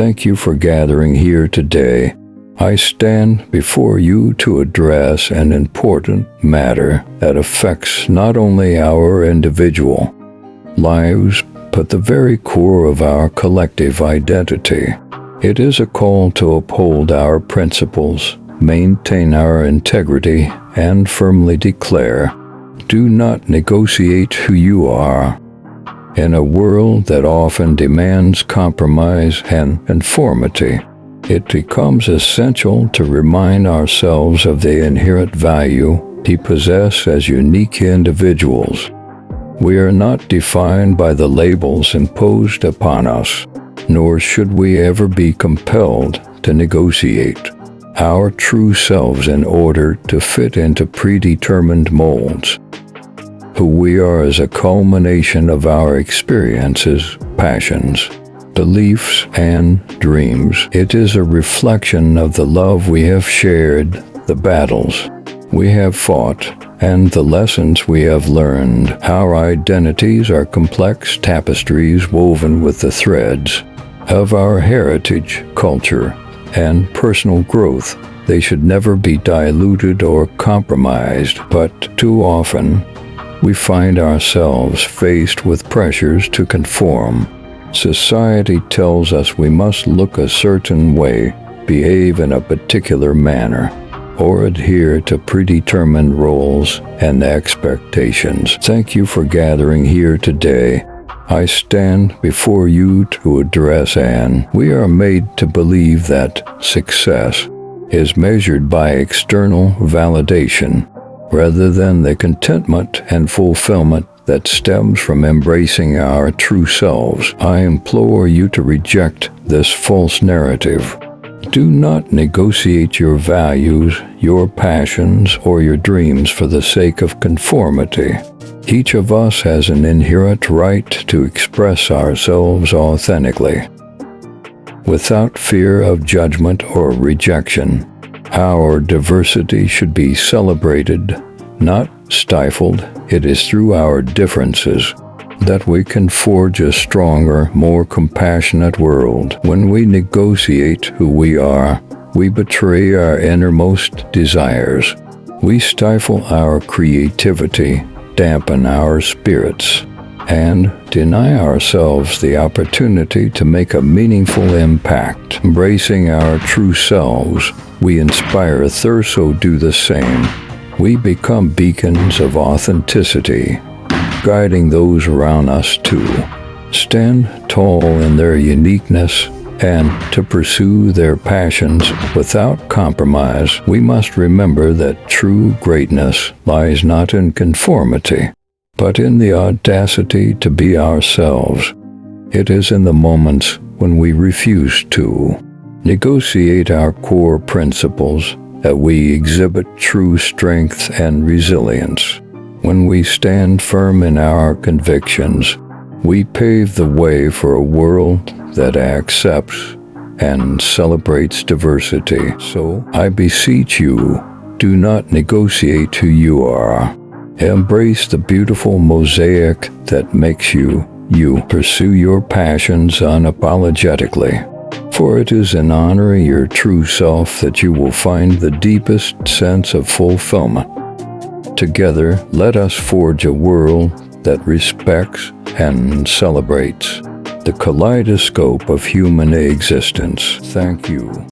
Thank you for gathering here today. I stand before you to address an important matter that affects not only our individual lives, but the very core of our collective identity. It is a call to uphold our principles, maintain our integrity, and firmly declare, do not negotiate who you are. In a world that often demands compromise and conformity, it becomes essential to remind ourselves of the inherent value we possess as unique individuals. We are not defined by the labels imposed upon us, nor should we ever be compelled to negotiate our true selves in order to fit into predetermined molds. Who we are is a culmination of our experiences, passions, beliefs, and dreams. It is a reflection of the love we have shared, the battles we have fought, and the lessons we have learned. Our identities are complex tapestries woven with the threads of our heritage, culture, and personal growth. They should never be diluted or compromised, but too often we find ourselves faced with pressures to conform. Society tells us we must look a certain way, behave in a particular manner, or adhere to predetermined roles and expectations. Thank you for gathering here today. I stand before you to address we are made to believe that success is measured by external validation, rather than the contentment and fulfillment that stems from embracing our true selves. I implore you to reject this false narrative. Do not negotiate your values, your passions, or your dreams for the sake of conformity. Each of us has an inherent right to express ourselves authentically, without fear of judgment or rejection. Our diversity should be celebrated, not stifled. It is through our differences that we can forge a stronger, more compassionate world. When we negotiate who we are, we betray our innermost desires. We stifle our creativity, dampen our spirits, and deny ourselves the opportunity to make a meaningful impact. Embracing our true selves, we inspire others to do the same. We become beacons of authenticity, guiding those around us to stand tall in their uniqueness and to pursue their passions without compromise. We must remember that true greatness lies not in conformity, but in the audacity to be ourselves. It is in the moments when we refuse to negotiate our core principles that we exhibit true strength and resilience. When we stand firm in our convictions, we pave the way for a world that accepts and celebrates diversity. So, I beseech you, do not negotiate who you are. Embrace the beautiful mosaic that makes you. Pursue your passions unapologetically, for it is in honoring your true self that you will find the deepest sense of fulfillment. Together, let us forge a world that respects and celebrates the kaleidoscope of human existence. Thank you.